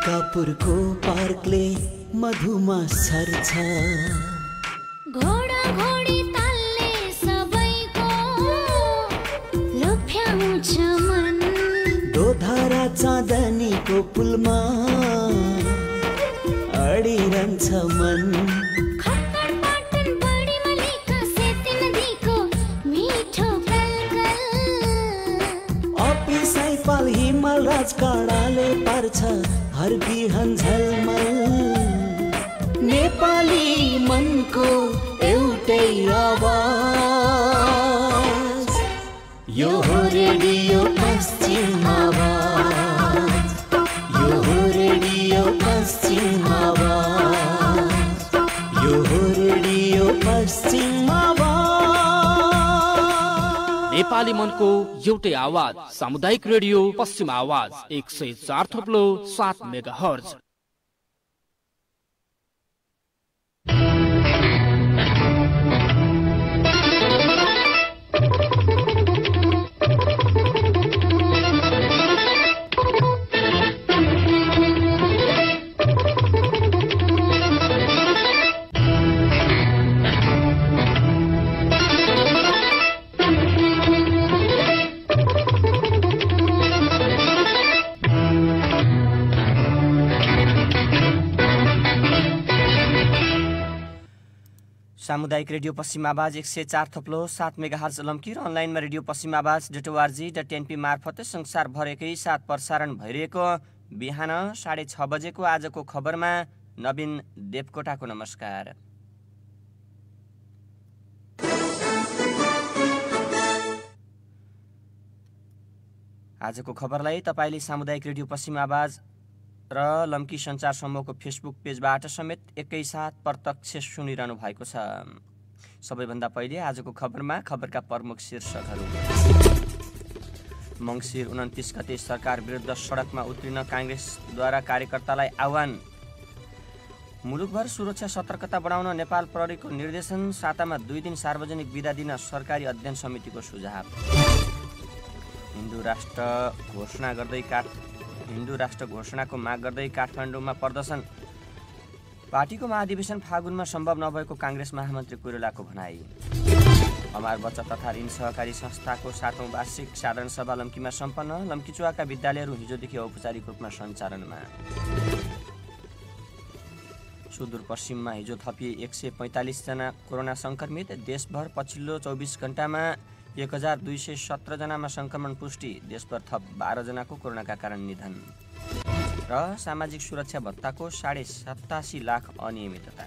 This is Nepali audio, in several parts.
टिकापुरको पार्कले मधुमा सर्छ। घोडा घोडी तालले सबैको लोभ्याउँछ मन। दोधारा चाँदनीको पुलमा अडिरहन्छ मन। खट्टड पाटन बढीमा लेखा सेती नदीको मिठो कलकल। अपिसाई पाल हिमाल राजकाँडाले पार्छ हर बिहान झलमल। नेपाली मनको एउटै आवाज, यो हो रेडियो पश्चिम आवाज, यो हो रेडियो पश्चिम आवाज, यो हो रेडियो पश्चिम आवाज। नेपाली मनको एउटै आवाज सामुदायिक रेडियो पश्चिम आवाज 104.7 मेगाहर्ज। सामुदायिक रेडियो पश्चिम आवाज 104.7 मेगाहर्ज लम्की र अनलाइनमा रेडियो पश्चिम आवाज .org.np मार्फत संसारभर एकैसाथ प्रसारण भइरहेको बिहान 6:30 बजेको आजको खबरमा नवीन देवकोटाको नमस्कार। आजको खबरलाई तपाईले सामुदायिक रेडियो पश्चिम आवाज र लम्की सञ्चार समूहको फेसबुक पेजबाट समेत एकैसाथ प्रत्यक्ष सुनिरहनु भएको छ। सबैभन्दा पहिले आजको खबरमा खबरका प्रमुख शीर्षकहरू। मङ्सिर 29 गते सरकार विरुद्ध सडकमा उत्रिन काङ्ग्रेसद्वारा कार्यकर्तालाई आह्वान। मुलुकभर सुरक्षा सतर्कता बढाउन नेपाल प्रहरीको निर्देशन। सातामा 2 दिन सार्वजनिक बिदा दिन सरकारी अध्ययन समितिको सुझाव। हिन्दू राष्ट्र घोषणाको माग गर्दै काठमाडौँमा प्रदर्शन। पार्टीको महाधिवेशन फागुनमा सम्भव नभएको काङ्ग्रेस महामन्त्री कोइरालाको भनाई। अमार बचत तथा ऋण सहकारी संस्थाको 7औं वार्षिक साधारण सभा लम्कीमा सम्पन्न। लम्कीचुवाका विद्यालयहरू हिजोदेखि औपचारिक रूपमा सञ्चालनमा। सुदूरपश्चिममा हिजो थपिए 145 जना कोरोना संक्रमित। देशभर पछिल्लो 24 घण्टामा 1217 जनामा संक्रमण पुष्टि। देशभर थप 12 जनाको कोरोनाका कारण निधन। र सामाजिक सुरक्षा भत्ताको 87.5 लाख अनियमितता।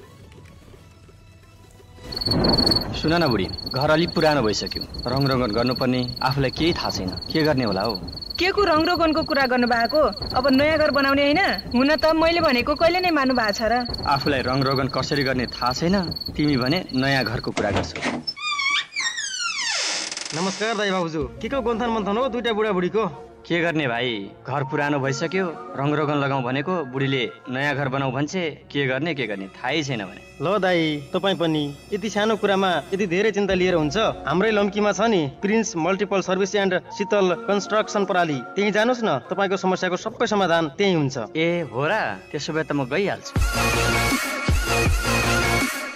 सुन न बुढी, घर अलि पुरानो भइसक्यो, रङरगन गर्नुपर्ने, आफूलाई केही थाहा छैन, के गर्ने होला हौ? के को रङरगनको कुरा गर्नु भएको? अब नयाँ घर बनाउने होइन? हुन त मैले भनेको कहिले नै मान्नु भएको छ र? आफूलाई रङरगन कसरी गर्ने थाहा छैन, तिमी भने नयाँ घरको कुरा गर्छौ। नमस्कार दाइ बाबुजू, के को गोन्थन मन्थन हो दुईटा बुढाबुढीको? के गर्ने भाइ, घर पुरानो भइसक्यो, रङरगन लगाउँ भनेको बुढीले नयाँ घर बनाऊ भन्छे। के गर्ने थाहै छैन भने। ल दाइ, तपाईँ पनि यति सानो कुरामा यति धेरै चिन्ता लिएर हुन्छ? हाम्रै लम्कीमा छ नि prince multiple service and Sheetal construction प्रणाली, त्यही जानुस् न, तपाईँको समस्याको सबै समाधान त्यही हुन्छ। ए हो र, त्यसो भए त म गइहाल्छु।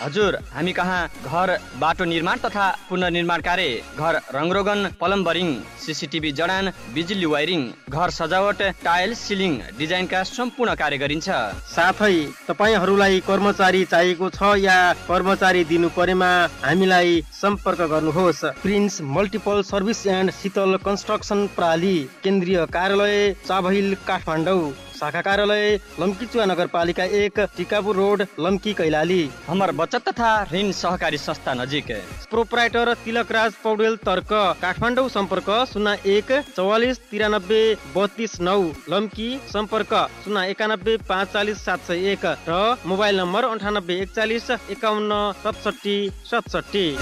हजुर, हामी कहाँ घर बाटो निर्माण तथा पुनर्निर्माण कार्य, घर रङरोगन, प्लम्बरिङ, सीसीटीभी जडान, बिजुली वायरिङ, घर सजावट, टाइल, सिलिङ डिजाइनका सम्पूर्ण कार्य गरिन्छ। साथै तपाईहरूलाई कर्मचारी चाहिएको छ या कर्मचारी दिनु परेमा हामीलाई सम्पर्क गर्नुहोस्। Prince multiple service and Sheetal construction प्रणाली, केन्द्रीय कार्यालय चाबहिल काठमाडौँ, शाखा कार्यालय लम्कीचुवा नगरपालिका 1 टिकापुर रोड लम्की कैलाली। हमर बचत तथा ऋण सहकारी संस्था नजिक। प्रोप्राइटर तिलकराज पौडेल तर्क, काठमाडौँ सम्पर्क 01 44 93 32 9, लम्की सम्पर्क 091 45 701 र मोबाइल नम्बर 98 41 51 67 67।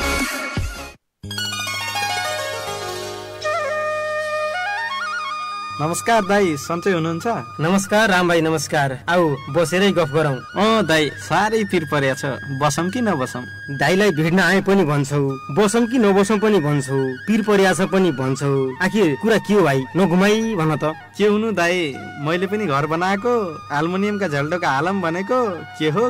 नमस्कार दाई, सन्चै हुनुहुन्छ? नमस्कार राम भाइ, नमस्कार। आऊ बसेरै गफ गरौँ। दाई साह्रै पिर परेछ, बसौँ कि नबसौँ? दाइलाई भेट्न आए पनि भन्छौ, बसौँ कि नबसौँ पनि भन्छौ, पिर परियाछ पनि भन्छौ। आखिर कुरा के हो भाइ, नघुमाई भन त। के हुनु दाई, मैले पनि घर बनाएको, एल्युमिनियमका झल्टोका हालम भनेको, के हो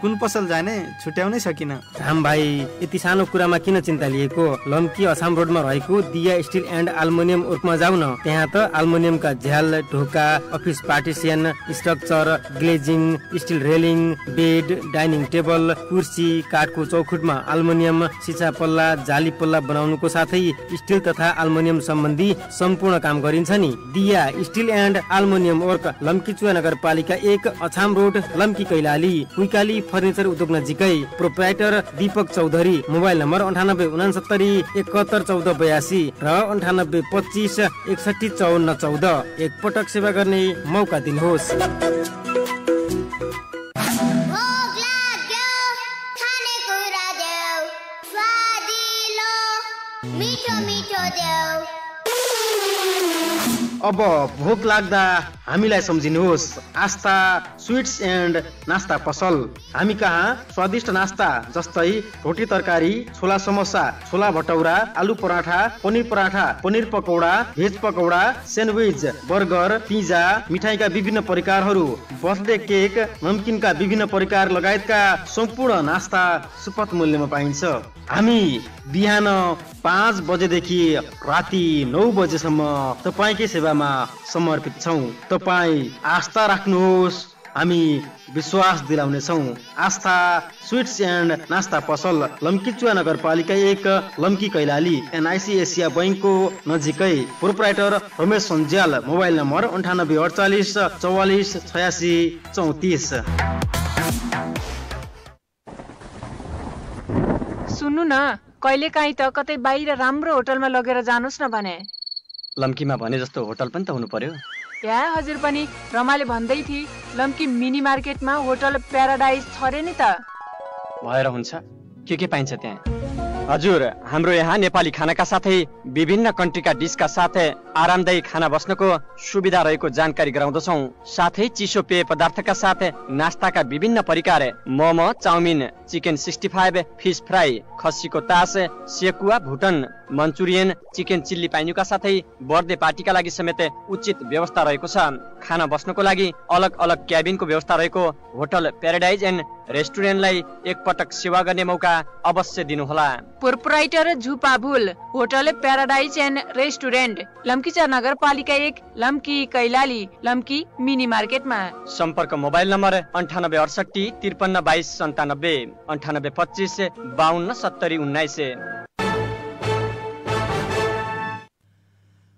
कुन पसल जाने छुट्याउनै सकिन। राम भाइ, यति सानो कुरामा किन चिन्ता लिएको? लम्की अछाम रोडमा रहेको दिया स्टिल एन्ड एल्युमिनियम वर्कमा जाऊ न। त्यहाँ त एल्युमिनियमका झ्याल, ढोका, office partition, structure, glazing, steel railing, bed, dining table, कुर्सी, काठको चौखुटमा एल्युमिनियम, सिसा पल्ला, जाली पल्ला बनाउनुको साथै स्टिल तथा एल्युमिनियम सम्बन्धी सम्पूर्ण काम गरिन्छ नि। Diya steel and aluminium work, Lamkichuha नगरपालिका 1, अछाम रोड, लम्की कैलाली, कुइकाली फर्निचर उद्योग नजिकै। Proprietor Deepak Chaudhary. Mobile number 9869 71 14 82 र 98 25 61 54 14। एक पटक सेवा गर्ने मौका दिनुहोस्। अब भोक लाग्दा हामीलाई सम्झिनुहोस्। आस्था स्वीट्स एन्ड नास्ता पसल। हामी कहाँ स्वादिष्ट नास्ता जस्तै रोटी तरकारी, छोला samosa, chhola bhatura, aloo paratha, paneer pakora, veg pakora, sandwich, burger, pizza, मिठाईका विभिन्न प्रकारहरू, बर्थडे केक, नमकिनका विभिन्न प्रकार लगायतका सम्पूर्ण नास्ता सुपथ मूल्यमा पाइन्छ। हामी बिहान 5 बजेदेखि राति 9 बजेसम्म तपाईँकै सेवामा समर्पित छौँ। तपाईँ आस्था राख्नुहोस्, हामी विश्वास दिलाउनेछौँ। आस्था स्वीट्स एन्ड नास्ता पसल, लम्कीचुवा नगरपालिका 1, लम्की कैलाली, NIC एसिया बैङ्कको नजिकै। Proprietor Ramesh Sanjyal. Mobile number 98 48 44 86 34। सुन्नु न, कहिले काहीँ त कतै बाहिर राम्रो होटलमा लगेर जानुस् न भने। लम्कीमा भने जस्तो होटल पनि त हुनु पर्यो। या हजुर पनि रमाले भन्दै थिए लम्की मिनी मार्केटमा होटल प्याराडाइज छ रे नि त। भएर हुन्छ, के पाइन्छ त्यहाँ? हजुर, हाम्रो यहाँ नेपाली खानाका साथै विभिन्न कन्ट्रीका डिसका साथै आरामदायी खाना बस्नको सुविधा रहेको जानकारी गराउँदछौँ। साथै चिसो पेय पदार्थका साथ नास्ताका विभिन्न प्रकार, momo, chow mein, chicken 65, fish fry, खसीको तास, सेकुवा, भुटन, मन्चुरियन, चिकन चिल्ली पाइनुका साथै बर्थडे पार्टीका लागि समेत उचित व्यवस्था रहेको छ। खाना बस्नको लागि अलग अलग क्याबिनको व्यवस्था रहेको होटल प्याराडाइज एन्ड रेस्टुरेन्टलाई एकपटक सेवा गर्ने मौका अवश्य दिनुहोला। Proprietor Jhupabhul, hotel paradise and restaurant, Lamkichuwa नगरपालिका 1, लम्की कैलाली, लम्की मिनी मार्केटमा। सम्पर्क मोबाइल नम्बर 98 68 53 22 97, 98 25 52 70 19।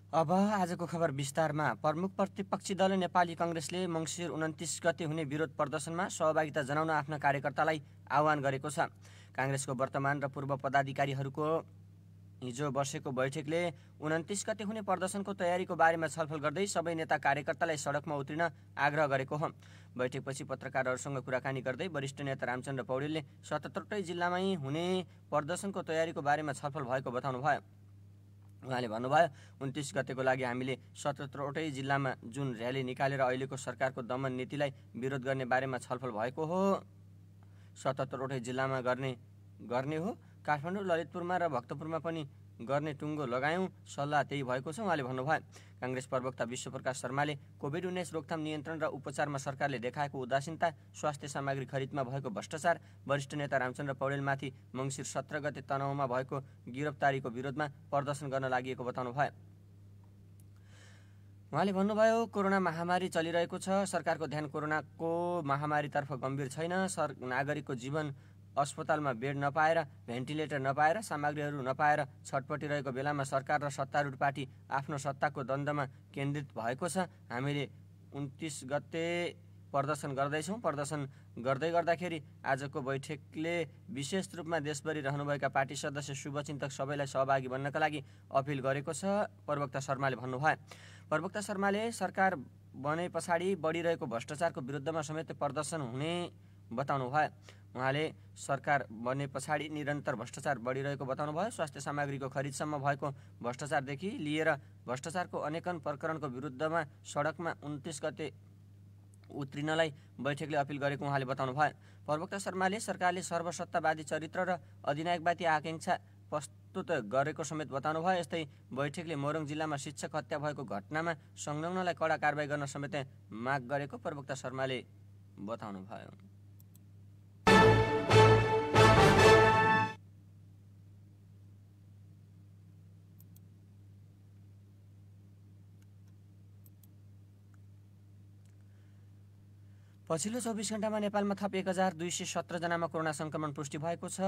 अब आजको खबर विस्तारमा। प्रमुख प्रतिपक्षी दल नेपाली कांग्रेसले मङ्सिर 29 गते हुने विरोध प्रदर्शनमा सहभागिता जनाउन आफ्ना कार्यकर्तालाई आह्वान गरेको छ। कांग्रेसको वर्तमान र पूर्व पदाधिकारीहरूको हिजो बसेको बैठकले 29 गते हुने प्रदर्शनको तयारीको बारेमा छलफल गर्दै सबै नेता कार्यकर्तालाई सडकमा उत्रिन आग्रह गरेको हो। बैठकपछि पत्रकारहरूसँग कुराकानी गर्दै वरिष्ठ नेता रामचन्द्र पौडेलले 77वटै जिल्लामै हुने प्रदर्शनको तयारीको बारेमा छलफल भएको बताउनुभयो। उहाँले भन्नुभयो, 29 गतेको लागि हामीले 77वटै जिल्लामा जुन र्याली निकालेर अहिलेको सरकारको दमन नीतिलाई विरोध गर्ने बारेमा छलफल भएको हो। 77वटै जिल्लामा गर्ने हो। काठमाडौँ, ललितपुरमा र भक्तपुरमा पनि गर्ने टुङ्गो लगायौँ, सल्लाह त्यही भएको छ उहाँले भन्नुभयो। कांग्रेस प्रवक्ता विश्वप्रकाश शर्माले कोभिड-19 रोकथाम नियन्त्रण र उपचारमा सरकारले देखाएको उदासीनता, स्वास्थ्य सामग्री खरिदमा भएको भ्रष्टाचार, वरिष्ठ नेता रामचन्द्र पौडेलमाथि मङ्सिर 17 गते तनहुँमा भएको गिरफ्तारीको विरोधमा प्रदर्शन गर्न लागि बताउनुभयो। उहाँले भन्नुभयो, कोरोना महामारी चलिरहेको छ, सरकारको ध्यान कोरोनाको महामारीतर्फ गम्भीर छैन। नागरिकको जीवन अस्पतालमा बेड नपाएर, भेन्टिलेटर नपाएर, सामग्रीहरू नपाएर छटपटिरहेको बेलामा सरकार र सत्तारूढ पार्टी आफ्नो सत्ताको द्वन्द्वमा केन्द्रित भएको छ। हामीले 29 गते प्रदर्शन गर्दैछौँ। प्रदर्शन गर्दाखेरि आजको बैठकले विशेष रूपमा देशभरि रहनुभएका पार्टी सदस्य, शुभचिन्तक सबैलाई सहभागी बन्नका लागि अपिल गरेको छ, प्रवक्ता शर्माले भन्नुभयो। प्रवक्ता शर्माले सरकार बने पछाडि बढिरहेको भ्रष्टाचारको विरुद्धमा समेत प्रदर्शन हुने बताउनुभयो। उहाँले सरकार बन्ने पछाडि निरन्तर भ्रष्टाचार बढिरहेको बताउनुभयो। स्वास्थ्य सामग्रीको खरिदसम्म भएको भ्रष्टाचारदेखि लिएर भ्रष्टाचारको अनेकन प्रकरणको विरुद्धमा सडकमा 29 गते उत्रिनलाई बैठकले अपिल गरेको उहाँले बताउनुभयो। प्रवक्ता शर्माले सरकारले सर्वसत्तावादी चरित्र र अधिनायकवादी आकांक्षा प्रस्तुत गरेको समेत बताउनुभयो। यस्तै बैठकले मोरङ जिल्लामा शिक्षक हत्या भएको घटनामा संलग्नलाई कडा कारबाही गर्न समेत माग गरेको प्रवक्ता शर्माले बताउनुभयो। पछिल्लो 24 घण्टामा नेपालमा थप 1217 जनामा कोरोना संक्रमण पुष्टि भएको छ।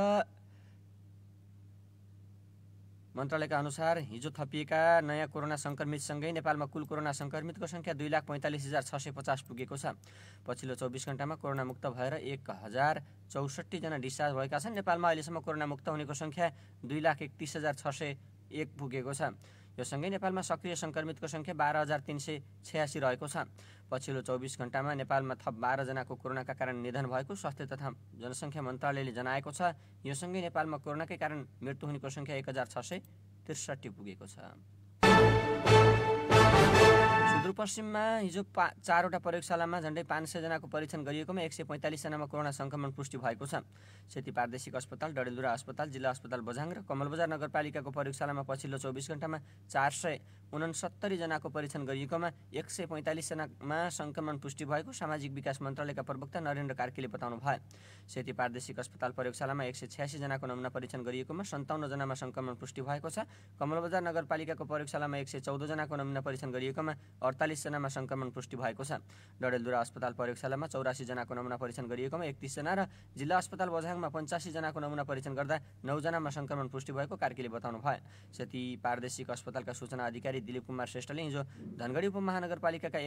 मन्त्रालयका अनुसार हिजो थपिएका नयाँ कोरोना संक्रमितसँगै नेपालमा कुल कोरोना संक्रमितको संख्या 2,45,650 पुगेको छ। पछिल्लो 24 घण्टामा कोरोना मुक्त भएर 1064 जना डिस्चार्ज भएका छन्। नेपालमा अहिलेसम्म कोरोना मुक्त हुनेको संख्या 2,31,601 पुगेको छ। यो सँगै नेपालमा सक्रिय संक्रमितको संख्या 12,386 रहेको छ। पछिल्लो 24 घण्टामा नेपालमा थप 12 जनाको कोरोनाका कारण निधन भएको स्वास्थ्य तथा जनसङ्ख्या मन्त्रालयले जनाएको छ। यो सँगै नेपालमा कोरोनाकै कारण मृत्यु हुनेको संख्या 1,663 पुगेको छ। सुदूरपश्चिममा हिजो 4वटा प्रयोगशालामा झण्डै 500 जनाको परीक्षण गरिएकोमा 145 जनामा कोरोना संक्रमण पुष्टि भएको छ। सेती प्रादेशिक अस्पताल, डडेलधुरा अस्पताल, जिल्ला अस्पताल बझाङ र कमलबजार नगरपालिकाको प्रयोगशालामा पछिल्लो 24 घण्टामा 469 जनाको परीक्षण गरिएकोमा 145 जनामा संक्रमण पुष्टि भएको सामाजिक विकास मन्त्रालयका प्रवक्ता नरेन्द्र कार्कीले बताउनु भयो। सेती प्रादेशिक अस्पताल प्रयोगशालामा 186 जनाको नमुना परीक्षण गरिएकोमा 57 जनामा संक्रमण पुष्टि भएको छ। कमलबजार नगरपालिकाको प्रयोगशालामा 114 जनाको नमुना परीक्षण गरिएकोमा 48 जनामा संक्रमण पुष्टि भएको छ। डडेलधुरा अस्पताल प्रयोगशालामा 84 जनाको नमुना परीक्षण गरिएकोमा 31 जना र जिल्ला अस्पताल बझाङमा 85 जनाको नमुना परीक्षण गर्दा 9 जनामा संक्रमण पुष्टि भएको कार्कीले बताउनु भयो। सेती प्रादेशिक अस्पतालका सूचना अधिकारी दिलीप कुमार श्रेष्ठले हिजो धनगढी उपमहानगरपालिकाका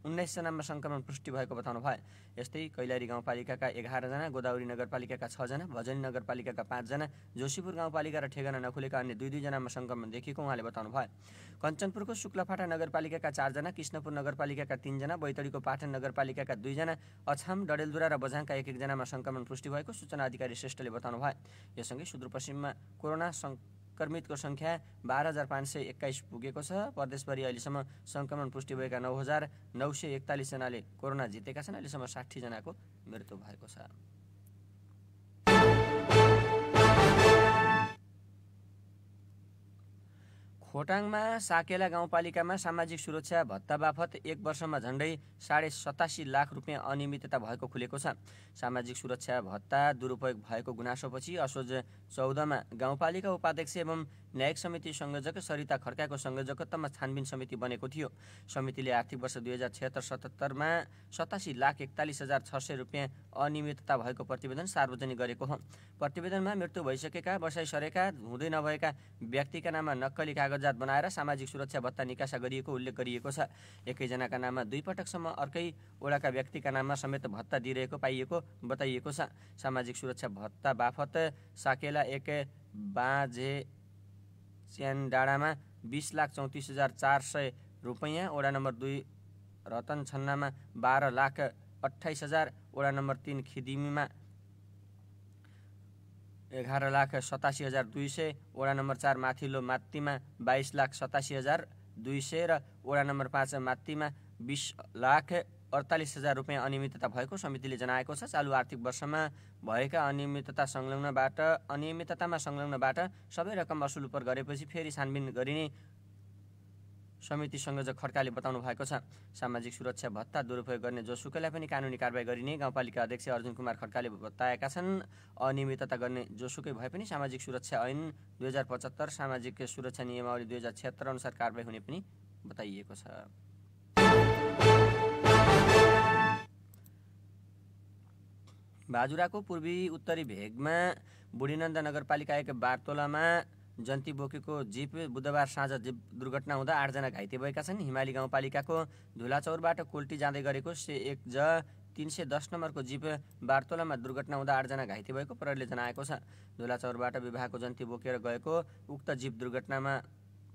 19 जनामा संक्रमण पुष्टि भएको बताउनु भयो। यस्तै कैलाली गाउँपालिकाका 11 जना, गोदावरी नगरपालिकाका 6 जना, भजनी नगरपालिकाका 5 जना, जोशीपुर गाउँपालिका र ठेगाना नखुलेका अन्य 2-2 जनामा संक्रमण देखिएको उहाँले बताउनु भयो। कञ्चनपुरको शुक्लाफाटा नगरपालिकाका 4 जना, कृष्णपुर नगरपालिकाका 3 जना, बैतडीको पाटन नगरपालिकाका 2 जना, अछाम, डडेलधुरा र बझाङका 1-1 जनामा संक्रमण पुष्टि भएको सूचना अधिकारी श्रेष्ठले बताउनु भयो। यससँगै सुदूरपश्चिममा कोरोना संक्रमितको संख्या 12,521 पुगेको छ। प्रदेशभरि अहिलेसम्म संक्रमण पुष्टि भएका 9,941 जनाले कोरोना जितेका छन्। अहिलेसम्म 60 जनाको मृत्यु भएको छ। खोटाङमा साकेला गाउँपालिकामा सामाजिक सुरक्षा भत्ता बापत 1 वर्षमा झण्डै 87.5 लाख रुपियाँ अनियमितता भएको खुलेको छ। सामाजिक सुरक्षा भत्ता दुरुपयोग भएको गुनासोपछि असोज 14मा गाउँपालिका उपाध्यक्ष एवं न्यायिक समिति संयोजक सरिता खड्काको संयोजकत्वमा छानबिन समिति बनेको थियो। समितिले आर्थिक वर्ष 2076-77मा 87,41,600 रुपियाँ अनियमितता भएको प्रतिवेदन सार्वजनिक गरेको हो। प्रतिवेदनमा मृत्यु भइसकेका, बसाइ सरेका, हुँदै नभएका व्यक्तिका नाममा नक्कली कागजात बनाएर सामाजिक सुरक्षा भत्ता निकासा गरिएको उल्लेख गरिएको छ। एकैजनाका नाममा 2 पटकसम्म अर्कै वडाका व्यक्तिका नाममा समेत भत्ता दिइरहेको पाइएको बताइएको छ। सामाजिक सुरक्षा भत्ता बापत साकेला 1 बाजे च्यान डाँडामा 20,34,400 रुपैयाँ, वडा नम्बर 2 रतन छन्नामा 12,28,000, वडा नम्बर 3 खिदिमीमा 11,87,200, वडा नम्बर 4 माथिल्लो मात्तीमा 22,87,200 र वडा नम्बर 5 मात्तीमा 20,48,000 रुपियाँ अनियमितता भएको समितिले जनाएको छ। चालु आर्थिक वर्षमा भएका अनियमिततामा संलग्नबाट सबै रकम असुल उपर गरेपछि फेरि छानबिन गरिने समिति संयोजक खड्काले बताउनु भएको छ। सामाजिक सुरक्षा भत्ता दुरुपयोग गर्ने जोसुकैलाई पनि कानुनी कारबाही गरिने गाउँपालिका अध्यक्ष अर्जुन कुमार खड्काले बताएका छन्। अनियमितता गर्ने जोसुकै भए पनि सामाजिक सुरक्षा ऐन 2075, सामाजिक सुरक्षा नियमावली 2076 अनुसार कारबाही हुने पनि बताइएको छ। बाजुराको पूर्वी उत्तरी भेगमा बुढीनन्द नगरपालिका 1 बारतोलामा जन्ती बोकेको जीप बुधबार साँझ जीप दुर्घटना हुँदा 8 जना घाइते भएका छन्। हिमाली गाउँपालिकाको धुलाचौरबाट कोल्टी जाँदै गरेको C1J 310 नम्बरको जीप बारतोलामा दुर्घटना हुँदा 8 जना घाइते भएको प्रहरीले जनाएको छ। धुलाचौरबाट विवाहको जन्ती बोकेर गएको उक्त जीप दुर्घटनामा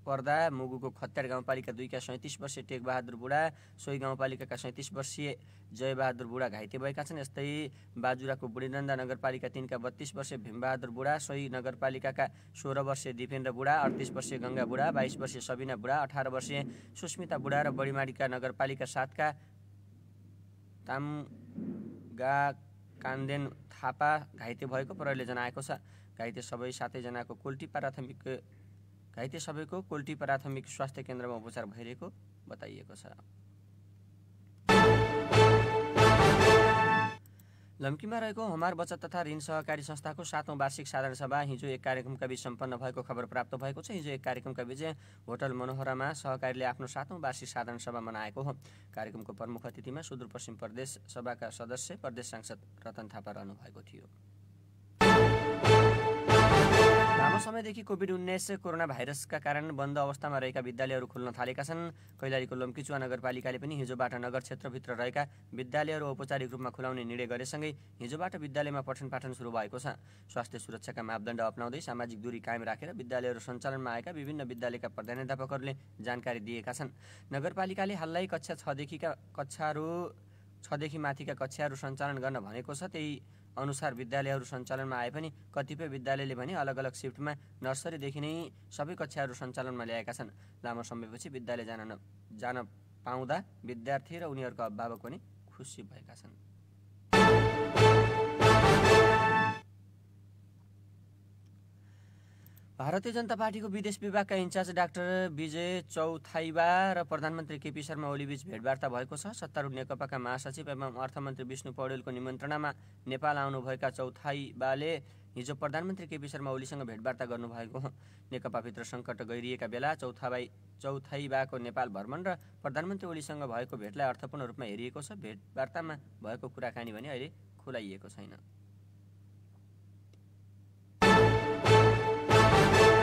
पर्दा मुगुको खत्यार गाउँपालिका 2 का 37 वर्षीय टेकबहादुर बुढा, सोही गाउँपालिकाका 37 वर्षीय जयबहादुर बुढा घाइते भएका छन्। यस्तै बाजुराको बुढीनन्दा नगरपालिका 3 का 32 वर्षीय भीमबहादुर बुढा, सोही नगरपालिकाका 16 वर्षीय दिपेन्द्र बुढा, 38 वर्षीय गङ्गा बुढा, 22 वर्षीय सबिना बुढा, 18 वर्षीय सुस्मिता बुढा र बढीमाडीका नगरपालिका 7 का तामगा कान्देन थापा घाइते भएको प्रहरीले जनाएको छ। घाइते सबैको कोल्टी प्राथमिक स्वास्थ्य केन्द्रमा उपचार भइरहेको बताइएको छ। लम्कीमा रहेको हमार बचत तथा ऋण सहकारी संस्थाको 7औं वार्षिक साधारण सभा हिजो एक कार्यक्रमका बीच सम्पन्न भएको खबर प्राप्त भएको छ। हिजो एक कार्यक्रमका बीच होटल मनोहरामा सहकारीले आफ्नो 7औं वार्षिक साधारण सभा मनाएको हो। कार्यक्रमको प्रमुख अतिथिमा सुदूरपश्चिम प्रदेश सभाका सदस्य प्रदेश सांसद रतन थापा रहनु भएको थियो। लामो समयदेखि कोभिड-19 कोरोना भाइरसका कारण बन्द अवस्थामा रहेका विद्यालयहरू खुल्न थालेका छन्। कैलालीको लम्कीचुवा नगरपालिकाले पनि हिजोबाट नगर क्षेत्रभित्र रहेका विद्यालयहरू औपचारिक रूपमा खुलाउने निर्णय गरेसँगै हिजोबाट विद्यालयमा पठन पाठन सुरु भएको छ। स्वास्थ्य सुरक्षाका मापदण्ड अपनाउँदै सामाजिक दूरी कायम राखेर विद्यालयहरू सञ्चालनमा आएका विभिन्न विद्यालयका प्रधानाध्यापकहरूले जानकारी दिएका छन्। नगरपालिकाले हाललाई कक्षा 6देखि माथिका कक्षाहरू सञ्चालन गर्न भनेको छ। त्यही अनुसार विद्यालयहरू सञ्चालनमा आए पनि कतिपय विद्यालयले भने अलग अलग सिफ्टमा नर्सरीदेखि नै सबै कक्षाहरू सञ्चालनमा ल्याएका छन्। लामो समयपछि विद्यालय जान पाउँदा विद्यार्थी र उनीहरूका अभिभावक पनि खुसी भएका छन्। भारतीय जनता पार्टीको विदेश विभागका इन्चार्ज डाक्टर विजय चौथाइबा र प्रधानमन्त्री केपी शर्मा ओलीबीच भेटवार्ता भएको छ। सत्तारूढ नेकपाका महासचिव एवं अर्थमन्त्री विष्णु पौडेलको निमन्त्रणामा नेपाल आउनुभएका चौथाइबाले हिजो प्रधानमन्त्री केपी शर्मा ओलीसँग भेटवार्ता गर्नुभएको हो। नेकपाभित्र सङ्कट गइरहेका बेला चौथाइबाको नेपाल भ्रमण र प्रधानमन्त्री ओलीसँग भएको भेटलाई अर्थपूर्ण रूपमा हेरिएको छ। भेटवार्तामा भएको कुराकानी भने अहिले खुलाइएको छैन।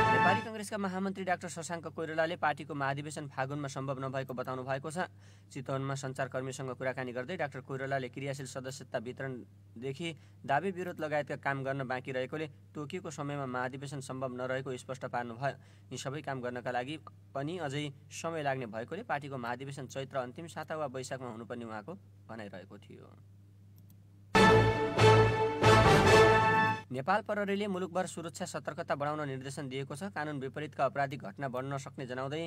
नेपाली कांग्रेसका महामन्त्री डाक्टर शशाङ्क कोइरालाले पार्टीको महाधिवेशन फागुनमा सम्भव नभएको बताउनु भएको छ। चितवनमा सञ्चारकर्मीसँग कुराकानी गर्दै डाक्टर कोइरालाले क्रियाशील सदस्यता वितरणदेखि दाबी विरोध लगायतका काम गर्न बाँकी रहेकोले तोकिएको समयमा महाधिवेशन सम्भव नरहेको स्पष्ट पार्नुभयो। यी सबै काम गर्नका लागि पनि अझै समय लाग्ने भएकोले पार्टीको महाधिवेशन चैत्र अन्तिम साता वा वैशाखमा हुनुपर्ने उहाँको भनाइरहेको थियो। नेपाल प्रहरीले मुलुकभर सुरक्षा सतर्कता बढाउन निर्देशन दिएको छ। कानुन विपरीतका आपराधिक घटना बढ्न सक्ने जनाउँदै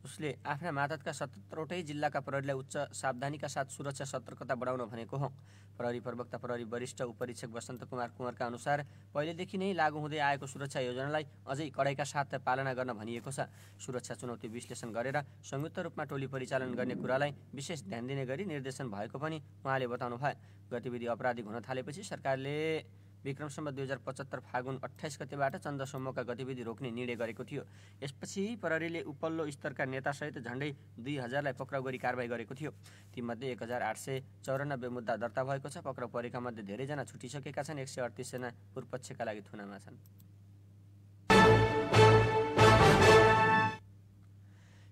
उसले आफ्ना मातहतका 17वटै जिल्लाका प्रहरीलाई उच्च सावधानीका साथ सुरक्षा सतर्कता बढाउन भनेको हो। प्रहरी प्रवक्ता प्रहरी वरिष्ठ उपरीक्षक वसन्त कुमार कुँवरका अनुसार पहिलेदेखि नै लागू हुँदै आएको सुरक्षा योजनालाई अझै कडाइका साथ पालना गर्न भनिएको छ। सुरक्षा चुनौती विश्लेषण गरेर संयुक्त रूपमा टोली परिचालन गर्ने कुरालाई विशेष ध्यान दिने गरी निर्देशन भएको पनि उहाँले बताउनु भयो। गतिविधि अपराधिक हुन थालेपछि सरकारले विक्रमसम्म 2075 फागुन 28 गतेबाट चन्द्रसम्मका गतिविधि रोक्ने निर्णय गरेको थियो। यसपछि प्रहरीले उपल्लो स्तरका नेतासहित झण्डै 2000लाई पक्राउ गरी कारबाही गरेको थियो। तीमध्ये 1894 मुद्दा दर्ता भएको छ। पक्राउ परेका मध्ये धेरैजना छुटिसकेका छन्। 138 जना पूर्वपक्षका लागि थुनामा छन्।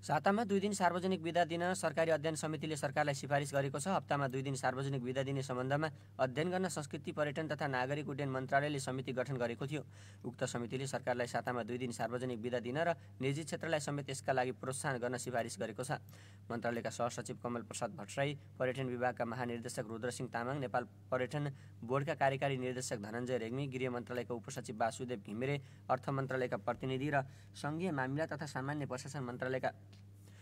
सातामा 2 दिन सार्वजनिक बिदा दिन सरकारी अध्ययन समितिले सरकारलाई सिफारिस गरेको छ। हप्तामा 2 दिन सार्वजनिक बिदा दिने सम्बन्धमा अध्ययन गर्न संस्कृति पर्यटन तथा नागरिक उड्डयन मन्त्रालयले समिति गठन गरेको थियो। उक्त समितिले सरकारलाई सातामा 2 दिन सार्वजनिक बिदा दिन र निजी क्षेत्रलाई समेत यसका लागि प्रोत्साहन गर्न सिफारिस गरेको छ। मन्त्रालयका सहसचिव कमल प्रसाद भट्टराई, पर्यटन विभागका महानिर्देशक रुद्रसिंह तामाङ, नेपाल पर्यटन बोर्डका कार्यकारी निर्देशक धनञ्जय रेग्मी, गृह मन्त्रालयका उपसचिव वासुदेव घिमिरे, अर्थ मन्त्रालयका प्रतिनिधि र सङ्घीय मामिला तथा सामान्य प्रशासन मन्त्रालयका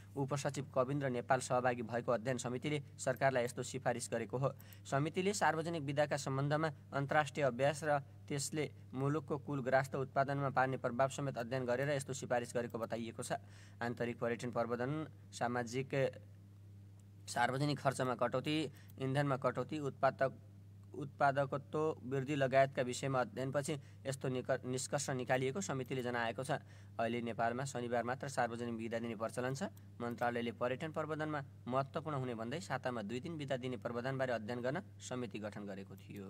उपसचिव कविन्द्र नेपाल सहभागी भएको अध्ययन समितिले सरकारलाई यस्तो सिफारिस गरेको हो। समितिले सार्वजनिक बिदाका सम्बन्धमा अन्तर्राष्ट्रिय अभ्यास र त्यसले मुलुकको कुल ग्रास्त उत्पादनमा पार्ने प्रभाव समेत अध्ययन गरेर यस्तो सिफारिस गरेको बताइएको छ। आन्तरिक पर्यटन प्रबन्धन, सार्वजनिक खर्चमा कटौती, इन्धनमा कटौती, उत्पादकत्व वृद्धि लगायतका विषयमा अध्ययनपछि यस्तो निष्कर्ष निकालिएको समितिले जनाएको छ। अहिले नेपालमा शनिबार मात्र सार्वजनिक बिदा दिने प्रचलन छ। मन्त्रालयले पर्यटन प्रबन्धनमा महत्त्वपूर्ण हुने भन्दै सातामा 2 दिन बिदा दिने प्रबन्धनबारे अध्ययन गर्न समिति गठन गरेको थियो।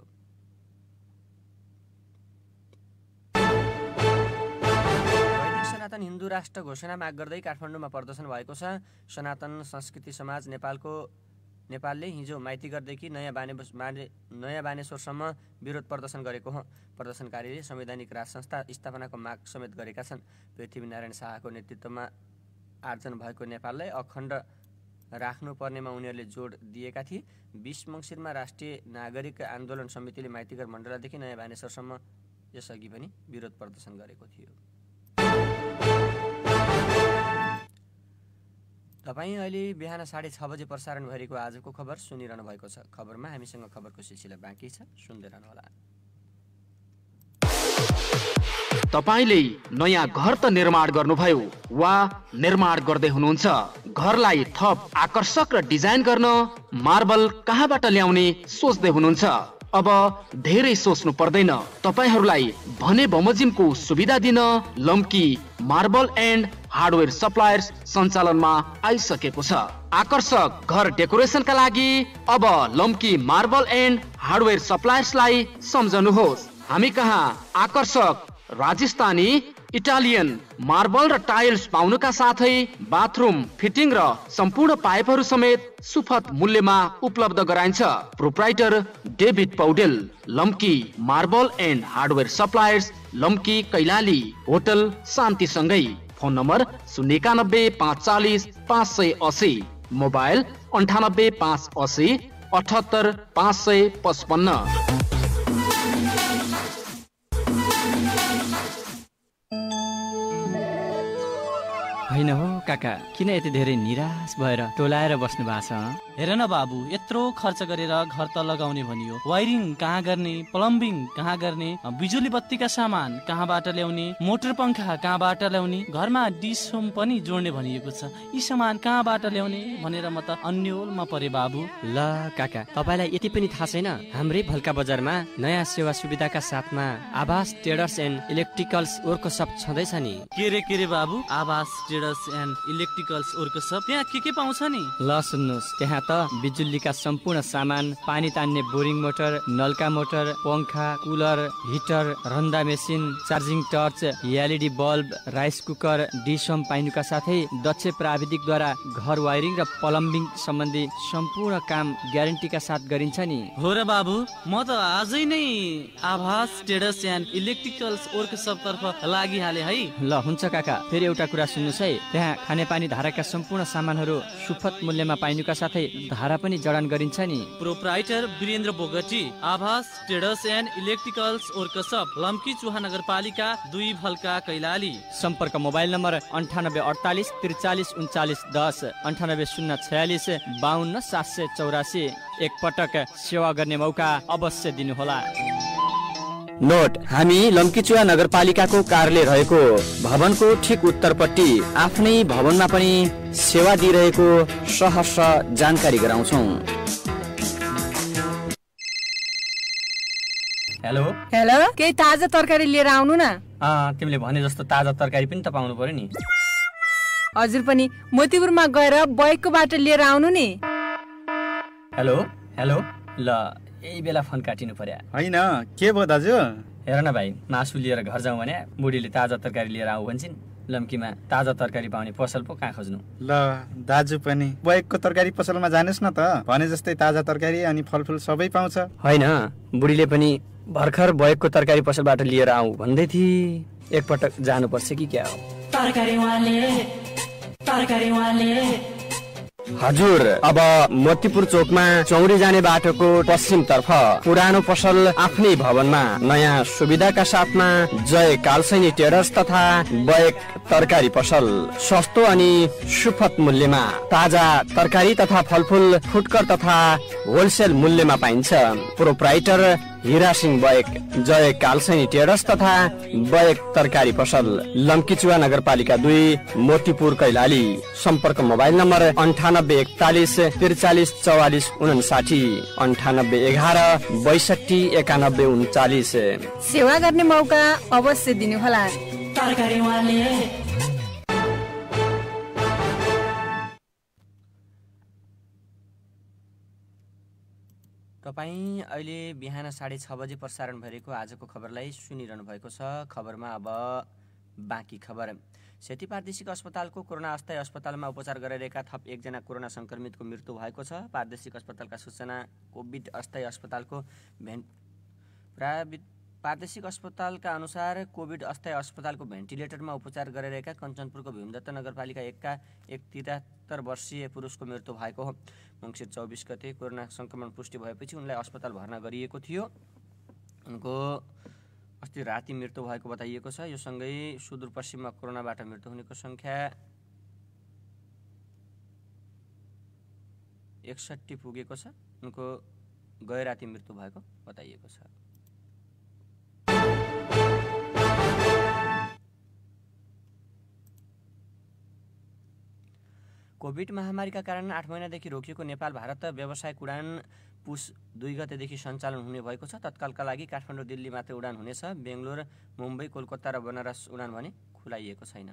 सनातन हिन्दू राष्ट्र घोषणा माग गर्दै काठमाडौँमा प्रदर्शन भएको छ। सनातन संस्कृति समाज नेपालको नेपालले हिजो माइतीघरदेखि नयाँ बानेश्वरसम्म विरोध प्रदर्शन गरेको हो। प्रदर्शनकारीले संवैधानिक राज संस्था स्थापनाको माग समेत गरेका छन्। पृथ्वीनारायण शाहको नेतृत्वमा आर्जन भएको नेपाललाई अखण्ड राख्नुपर्नेमा उनीहरूले जोड दिएका थिए। 20 मङ्सिरमा राष्ट्रिय नागरिक आन्दोलन समितिले माइतीघर मण्डलादेखि नयाँ बानेश्वरसम्म यसअघि पनि विरोध प्रदर्शन गरेको थियो। तपाईँ अहिले बिहान 6:30 बजे प्रसारण भएको आजको खबर सुनिरहनु भएको छ। खबरमा हामीसँग खबरको सिलसिला बाँकी छ, सुन्दै रहनुहोला। तपाईले नयाँ घर त निर्माण गर्नुभयो वा निर्माण गर्दै हुनुहुन्छ? घरलाई थप आकर्षक र डिजाइन गर्न मार्बल कहाँबाट ल्याउने सोच्दै हुनुहुन्छ? अब धेरै सोच्नु पर्दैन। तपाईहरूलाई भने बमोजिमको सुविधा दिन लम्की मार्बल एन्ड हार्डवेयर सप्लायर्स सञ्चालनमा आइसकेको छ। आकर्षक घर डेकोरेसनका लागि अब लम्की मार्बल एन्ड हार्डवेयर सप्लायर्सलाई सम्झनुहोस्। हामी कहाँ आकर्षक राजस्थानी, इटालियन मार्बल र टाइल्स पाउनुका साथै बाथरुम फिटिङ र सम्पूर्ण पाइपहरू समेत सुपथ मूल्यमा उपलब्ध गराइन्छ। Proprietor David Paudel, Lamki marble and hardware suppliers, Lamki Kailali, hotel शान्तिसँगै। Phone number 091 540 580, mobile 98 580 78 555। होइन हो काका, किन यति धेरै निराश भएर टोलाएर बस्नु भएको छ? हेर न बाबु, यत्रो खर्च गरेर घर त लगाउने भनियो, वायरिङ कहाँ गर्ने, प्लम्बिङ कहाँ गर्ने, बिजुली बत्तीका सामान कहाँबाट ल्याउने, मोटर पंखा कहाँबाट ल्याउने, घरमा डिस होम पनि जोड्ने भनिएको छ। यी सामान कहाँबाट ल्याउने भनेर म त अन्यलमा परे बाबु। ल काका, तपाईलाई यति पनि थाहा छैन? हाम्रै भल्का बजारमा नयाँ सेवा सुविधाका साथमा आवास ट्रेडर्स एन्ड इलेक्ट्रिकल्स वर्कसप छँदैछ नि। के रे बाबु, आवास ट्रेडर्स एन्ड इलेक्ट्रिकल्स वर्कसप, त्यहाँ के पाउँछ नि? ल सुन्नुहोस्, त्यहाँ त बिजुलीका सम्पूर्ण सामान, पानी तान्ने बोरिङ मोटर, नलका मोटर, पंखा, कुलर, हिटर, रन्दा machine, charging torch, LED bulb, rice cooker, dish home पाइनुका साथै दक्ष प्राविधिकद्वारा घर वायरिङ र प्लम्बिङ सम्बन्धी सम्पूर्ण काम ग्यारेन्टीका साथ गरिन्छ नि। हो र बाबु, म त आजै नै आवास ट्रेडर्स एन्ड इलेक्ट्रिकल्स वर्कसप तर्फ लागिहाले है। ल हुन्छ काका, फेरि एउटा कुरा सुन्नुहोस् है, त्यहाँ खानेपानी धाराका सम्पूर्ण सामानहरू सुपथ मूल्यमा पाइनुका साथै धारा पनि जडान गरिन्छ नि। प्रोप्राइटर वीरेन्द्र बोगटी, आवास ट्रेडर्स एन्ड इलेक्ट्रिकल्स वर्कसप, लम्की चुहा नगरपालिका 2 भल्का कैलाली। सम्पर्क मोबाइल नम्बर 9848 43 39 10, 98 046 52 784। एकपटक सेवा गर्ने मौका अवश्य दिनुहोला। नोट, हामी लम्कीचुवा नगरपालिकाको कार्यालय रहेको भवनको ठिक उत्तरपट्टि आफ्नै भवनमा पनि सेवा दिइरहेको सहर्ष जानकारी गराउँछौँ। हेलो हेलो, केही ताजा तरकारी लिएर आउनु न। तिमीले भने जस्तो ताजा तरकारी पनि त पाउनु पर्यो नि। हजुर पनि मोतीपुरमा गएर बैककोबाट लिएर आउनु नि। हेलो हेलो, ल यही बेला फोन काटिनु पर्यो। होइन, के भयो दाजु? हेर न भाइ, मासु लिएर घर जाउँ भने बुढीले ताजा तरकारी लिएर आऊ भन्छन्। लम्कीमा ताजा तरकारी पाउने पसल पो कहाँ खोज्नु? ल दाजु पनि बैकको तरकारी पसलमा जानुहोस् न त, भने जस्तै ताजा तरकारी अनि फलफुल सबै पाउँछ। होइन, बुढीले पनि भर्खर बैकको तरकारी पसलबाट लिएर आऊ भन्दै थिए। एकपटक जानुपर्छ कि क्या हो? हजुर, अब मोतीपुर चोकमा चौरी जाने बाटोको पश्चिम तर्फ पुरानो पसल आफ्नै भवनमा नयाँ सुविधाका साथमा जय कालसैनी ट्रेडर्स तथा बैक तरकारी पसल, सस्तो अनि सुपथ मूल्यमा ताजा तरकारी तथा फलफुल फुटकर तथा होलसेल मूल्यमा पाइन्छ। प्रोप्राइटर हिरा सिंह बैक, जय कालसैनी ट्रेडर्स तथा बैक तरकारी पसल, लम्कीचुवा नगरपालिका 2 मोतीपुर कैलाली। सम्पर्क मोबाइल नम्बर 9841 43 44 59, 9811 62 91 39। सेवा गर्ने मौका अवश्य दिनुहोला। तपाईँ अहिले बिहान 6:30 बजे प्रसारण भएको आजको खबरलाई सुनिरहनु भएको छ। खबरमा अब बाँकी खबर। सेती प्रादेशिक अस्पतालको कोरोना अस्थायी अस्पतालमा उपचार गरिरहेका थप 1 जना कोरोना संक्रमितको मृत्यु भएको छ। प्रादेशिक अस्पतालका सूचना कोभिड अस्थायी अस्पतालको प्रादेशिक अस्पतालका अनुसार कोभिड अस्थायी अस्पतालको भेन्टिलेटरमा उपचार गरिरहेका कञ्चनपुरको भीमदत्त नगरपालिका 1 का एक 73 वर्षीय पुरुषको मृत्यु भएको हो। मङ्सिर 24 गते कोरोना संक्रमण पुष्टि भएपछि उनलाई अस्पताल भर्ना गरिएको थियो। उनको अस्ति राति मृत्यु भएको बताइएको छ। यो सँगै सुदूरपश्चिममा कोरोनाबाट मृत्यु हुनेको सङ्ख्या 61 पुगेको छ। उनको गए राति मृत्यु भएको बताइएको छ। कोभिड महामारीका कारण 8 महिनादेखि रोकिएको नेपाल भारत व्यावसायिक उडान पुस 2 गतेदेखि सञ्चालन हुने भएको छ। तत्कालका लागि काठमाडौँ दिल्ली मात्रै उडान हुनेछ। बेङ्गलोर, मुम्बई, कोलकाता र बनारस उडान भने खुलाइएको छैन।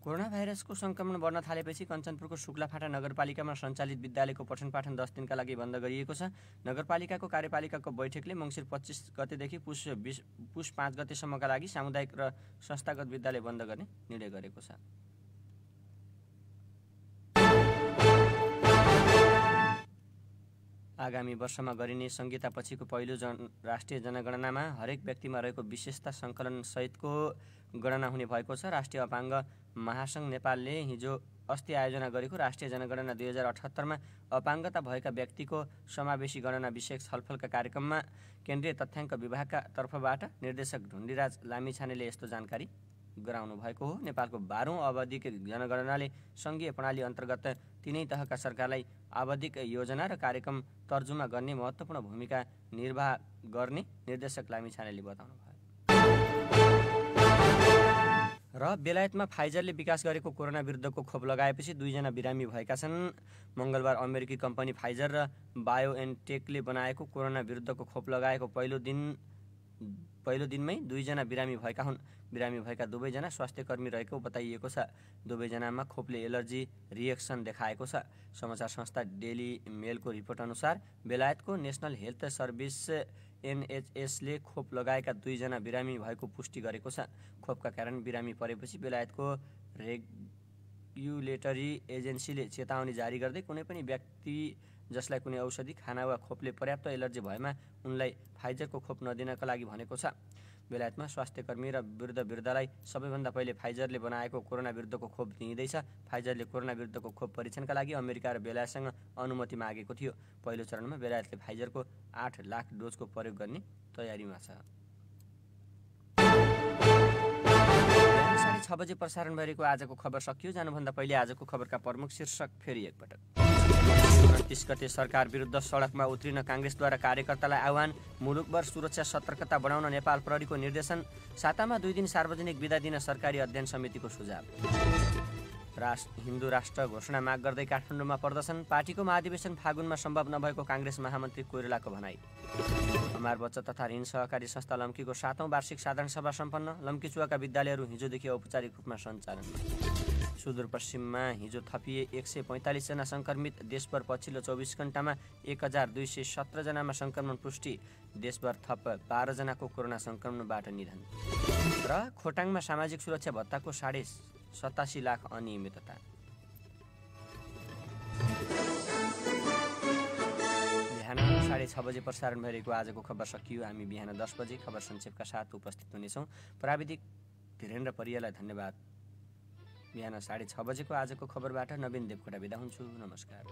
कोरोना भाइरसको संक्रमण बढ्न थालेपछि कञ्चनपुरको शुक्लाफाटा नगरपालिकामा सञ्चालित विद्यालयको पठन पाठन 10 दिनका लागि बन्द गरिएको छ। नगरपालिकाको कार्यपालिकाको बैठकले मङ्सिर 25 गतेदेखि पुस 5 गतेसम्मका लागि सामुदायिक र संस्थागत विद्यालय बन्द गर्ने निर्णय गरेको छ। आगामी वर्षमा गरिने संहितापछिको पहिलो राष्ट्रिय जनगणनामा हरेक व्यक्तिमा रहेको विशेषता सङ्कलन सहितको गणना हुने भएको छ। राष्ट्रिय अपाङ्ग महासङ्घ नेपालले हिजो अस्ति आयोजना गरेको राष्ट्रिय जनगणना 2078 मा अपाङ्गता भएका व्यक्तिको समावेशी गणना विषयक छलफलका कार्यक्रममा केन्द्रीय तथ्याङ्क विभागका तर्फबाट निर्देशक ढुण्डीराज लामिछानेले यस्तो जानकारी गराउनु भएको हो। नेपालको 12औं आवधिक जनगणनाले सङ्घीय प्रणाली अन्तर्गत तीनै तहका सरकारलाई आवधिक योजना र कार्यक्रम तर्जुमा गर्ने महत्त्वपूर्ण भूमिका निर्वाह गर्ने निर्देशक लामिछानेले बताउनु भयो। र बेलायतमा फाइजरले विकास गरेको कोरोना विरुद्धको खोप लगाएपछि 2 जना बिरामी भएका छन्। मङ्गलबार अमेरिकी कम्पनी फाइजर र बायोएनटेकले बनाएको कोरोना विरुद्धको खोप लगाएको पहिलो दिनमै 2 जना बिरामी भएका हुन्। बिरामी भएका दुवैजना स्वास्थ्यकर्मी रहेको बताइएको छ। दुवैजनामा खोपले एलर्जी रिएक्सन देखाएको छ। समाचार संस्था डेली मेलको रिपोर्ट अनुसार बेलायतको नेसनल हेल्थ सर्भिस NHSले खोप लगाएका 2 जना बिरामी भएको पुष्टि गरेको छ। खोपका कारण बिरामी परेपछि बेलायतको रेगुलेटरी एजेन्सीले चेतावनी जारी गर्दै कुनै पनि व्यक्ति जसलाई कुनै औषधि, खाना वा खोपले पर्याप्त एलर्जी भएमा उनलाई फाइजरको खोप नदिनका लागि भनेको छ। बेलायतमा स्वास्थ्यकर्मी र वृद्धलाई सबैभन्दा पहिले फाइजरले बनाएको कोरोना विरुद्धको खोप दिइँदैछ। फाइजरले कोरोना विरुद्धको खोप परीक्षणका लागि अमेरिका र बेलायतसँग अनुमति मागेको थियो। पहिलो चरणमा बेलायतले फाइजरको 8 लाख डोजको प्रयोग गर्ने तयारीमा छ। 6 बजे प्रसारण भइरहेको आजको खबर सकियो। जानुभन्दा पहिले आजको खबरका प्रमुख शीर्षक फेरि एकपटक। 29 गते सरकार विरुद्ध सडकमा उत्रिन काङ्ग्रेसद्वारा कार्यकर्तालाई आह्वान। मुलुकभर सुरक्षा सतर्कता बढाउन नेपाल प्रहरीको निर्देशन। सातामा 2 दिन सार्वजनिक बिदा दिन सरकारी अध्ययन समितिको सुझाव। हिन्दू राष्ट्र घोषणा माग गर्दै काठमाडौँमा प्रदर्शन। पार्टीको महाधिवेशन फागुनमा सम्भव नभएको काङ्ग्रेस महामन्त्री कोइरालाको भनाई। अमार बचत तथा ऋण सहकारी संस्था लम्कीको 7औं वार्षिक साधारण सभा सम्पन्न। लम्कीचुवाका विद्यालयहरू हिजोदेखि औपचारिक रूपमा सञ्चालन। सुदूरपश्चिममा हिजो थपिए 145 जना संक्रमित। देशभर पछिल्लो 24 घण्टामा 1217 जनामा संक्रमण पुष्टि। देशभर थप 12 जनाको कोरोना संक्रमणबाट निधन। र खोटाङमा सामाजिक सुरक्षा भत्ताको 87.5 लाख अनियमितता। बिहान 6:30 बजे प्रसारण भइरहेको आजको खबर सकियो। हामी बिहान 10 बजे खबर सञ्क्षेपका साथ उपस्थित हुनेछौँ। प्राविधिक धीरेन्द्र परियालाई धन्यवाद। बिहान 6:30 बजेको आजको खबरबाट नवीन देवकोटा बिदा हुन्छु। नमस्कार।